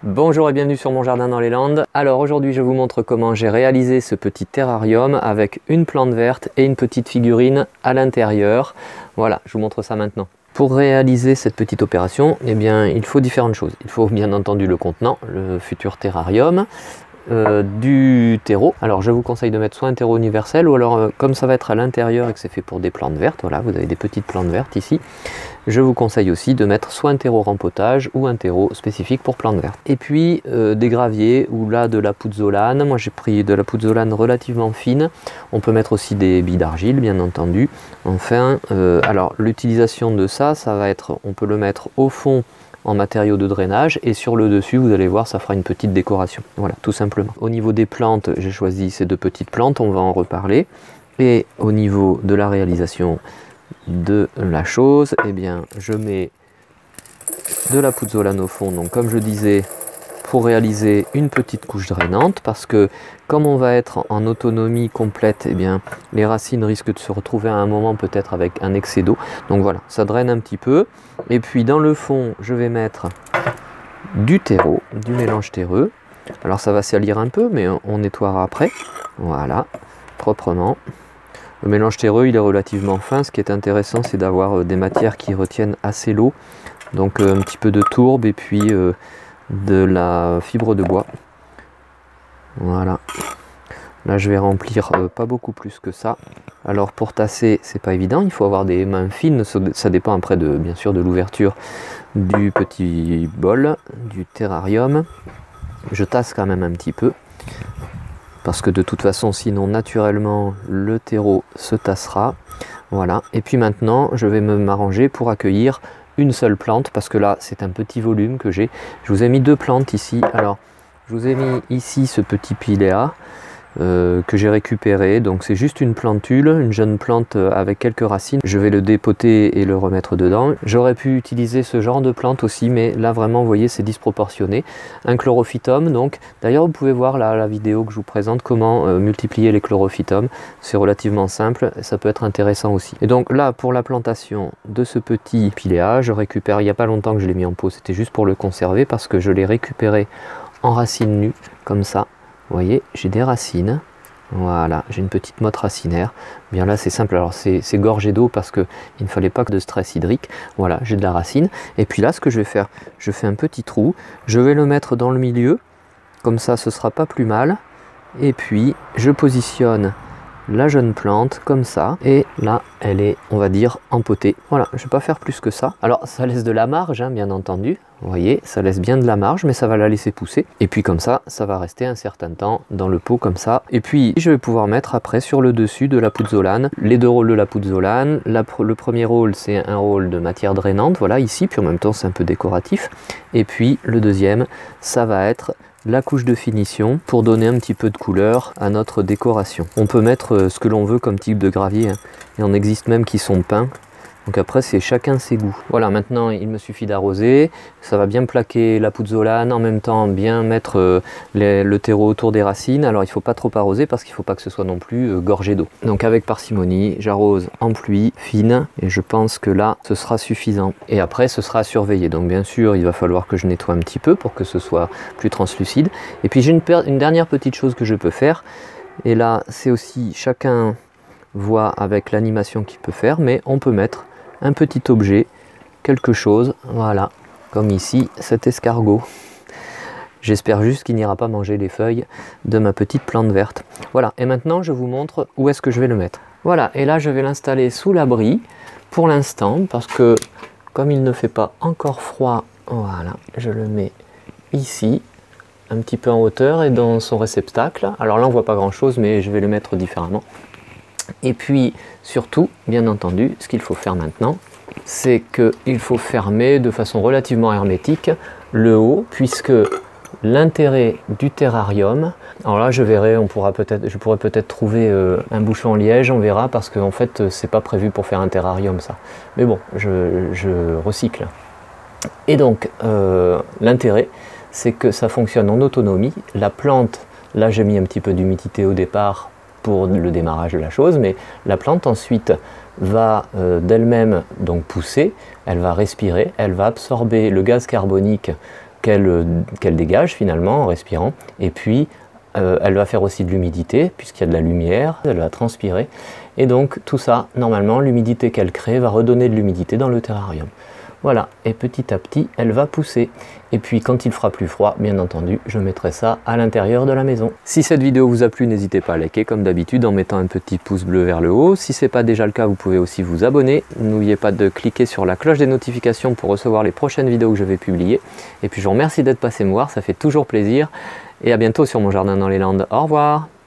Bonjour et bienvenue sur mon jardin dans les Landes. Alors aujourd'hui je vous montre comment j'ai réalisé ce petit terrarium avec une plante verte et une petite figurine à l'intérieur. Voilà, je vous montre ça maintenant. Pour réaliser cette petite opération, eh bien, il faut différentes choses. Il faut bien entendu le contenant, le futur terrarium, du terreau. Alors je vous conseille de mettre soit un terreau universel ou alors comme ça va être à l'intérieur et que c'est fait pour des plantes vertes, voilà, vous avez des petites plantes vertes ici, je vous conseille aussi de mettre soit un terreau rempotage ou un terreau spécifique pour plantes vertes. Et puis des graviers ou là de la pouzzolane. Moi j'ai pris de la pouzzolane relativement fine. On peut mettre aussi des billes d'argile bien entendu. Enfin, alors l'utilisation de ça va être, on peut le mettre au fond en matériaux de drainage et sur le dessus vous allez voir ça fera une petite décoration, voilà, tout simplement. Au niveau des plantes, j'ai choisi ces deux petites plantes, on va en reparler. Et au niveau de la réalisation de la chose, eh bien je mets de la pouzzolane au fond, donc comme je disais, pour réaliser une petite couche drainante, parce que comme on va être en autonomie complète, eh bien les racines risquent de se retrouver à un moment peut-être avec un excès d'eau. Donc voilà, ça draine un petit peu. Et puis dans le fond, je vais mettre du terreau, du mélange terreux. Alors ça va salir un peu, mais on nettoiera après. Voilà, proprement. Le mélange terreux, il est relativement fin. Ce qui est intéressant, c'est d'avoir des matières qui retiennent assez l'eau. Donc un petit peu de tourbe et puis de la fibre de bois. Voilà. Là je vais remplir pas beaucoup plus que ça. Alors pour tasser c'est pas évident, il faut avoir des mains fines, ça dépend après bien sûr de l'ouverture du petit bol, du terrarium. Je tasse quand même un petit peu, parce que de toute façon sinon naturellement le terreau se tassera. Voilà, et puis maintenant je vais m'arranger pour accueillir une seule plante, parce que là c'est un petit volume que j'ai. Je vous ai mis deux plantes ici. Alors je vous ai mis ici ce petit pilea que j'ai récupéré, donc c'est juste une plantule, une jeune plante avec quelques racines. Je vais le dépoter et le remettre dedans. J'aurais pu utiliser ce genre de plante aussi, mais là vraiment vous voyez c'est disproportionné. Un chlorophytum, donc d'ailleurs vous pouvez voir là la vidéo que je vous présente comment multiplier les chlorophytums. C'est relativement simple, ça peut être intéressant aussi. Et donc là pour la plantation de ce petit pilea, je récupère, il n'y a pas longtemps que je l'ai mis en pot, c'était juste pour le conserver parce que je l'ai récupéré en racines nues comme ça. Vous voyez, j'ai des racines, voilà, j'ai une petite motte racinaire. Bien là c'est simple, alors c'est gorgé d'eau parce qu'il ne fallait pas que de stress hydrique. Voilà, j'ai de la racine. Et puis là ce que je vais faire, je fais un petit trou, je vais le mettre dans le milieu, comme ça ce sera pas plus mal. Et puis je positionne la jeune plante comme ça, et là elle est, on va dire, empotée. Voilà, je ne vais pas faire plus que ça. Alors ça laisse de la marge, hein, bien entendu. Vous voyez, ça laisse bien de la marge, mais ça va la laisser pousser. Et puis comme ça va rester un certain temps dans le pot comme ça. Et puis je vais pouvoir mettre après sur le dessus de la pouzzolane, les deux rôles de la pouzzolane. Le premier rôle, c'est un rôle de matière drainante, voilà, ici, puis en même temps c'est un peu décoratif. Et puis le deuxième, ça va être la couche de finition pour donner un petit peu de couleur à notre décoration. On peut mettre ce que l'on veut comme type de gravier, hein. Il en existe même qui sont peints. Donc après c'est chacun ses goûts. Voilà, maintenant il me suffit d'arroser, ça va bien plaquer la pouzzolane, en même temps bien mettre le terreau autour des racines. Alors il ne faut pas trop arroser parce qu'il ne faut pas que ce soit non plus gorgé d'eau. Donc avec parcimonie, j'arrose en pluie fine et je pense que là ce sera suffisant. Et après ce sera à surveiller. Donc bien sûr il va falloir que je nettoie un petit peu pour que ce soit plus translucide. Et puis j'ai une dernière petite chose que je peux faire. Et là c'est aussi chacun voit avec l'animation qu'il peut faire, mais on peut mettre un petit objet, quelque chose, voilà, comme ici, cet escargot. J'espère juste qu'il n'ira pas manger les feuilles de ma petite plante verte. Voilà, et maintenant je vous montre où est-ce que je vais le mettre. Voilà, et là je vais l'installer sous l'abri pour l'instant, parce que comme il ne fait pas encore froid, voilà, je le mets ici, un petit peu en hauteur et dans son réceptacle. Alors là on voit pas grand chose, mais je vais le mettre différemment. Et puis surtout, bien entendu, ce qu'il faut faire maintenant, c'est qu'il faut fermer de façon relativement hermétique le haut, puisque l'intérêt du terrarium, alors là je verrai, je pourrais peut-être trouver un bouchon en liège, on verra, parce qu'en fait c'est pas prévu pour faire un terrarium ça. Mais bon, je recycle. Et donc l'intérêt, c'est que ça fonctionne en autonomie. La plante, là j'ai mis un petit peu d'humidité au départ pour le démarrage de la chose, mais la plante ensuite va d'elle-même donc pousser, elle va respirer, elle va absorber le gaz carbonique qu'elle dégage finalement en respirant. Et puis elle va faire aussi de l'humidité puisqu'il y a de la lumière, elle va transpirer. Et donc tout ça, normalement, l'humidité qu'elle crée va redonner de l'humidité dans le terrarium. Voilà, et petit à petit, elle va pousser. Et puis quand il fera plus froid, bien entendu, je mettrai ça à l'intérieur de la maison. Si cette vidéo vous a plu, n'hésitez pas à liker comme d'habitude en mettant un petit pouce bleu vers le haut. Si ce n'est pas déjà le cas, vous pouvez aussi vous abonner. N'oubliez pas de cliquer sur la cloche des notifications pour recevoir les prochaines vidéos que je vais publier. Et puis je vous remercie d'être passé me voir, ça fait toujours plaisir. Et à bientôt sur Mon Jardin dans les Landes. Au revoir!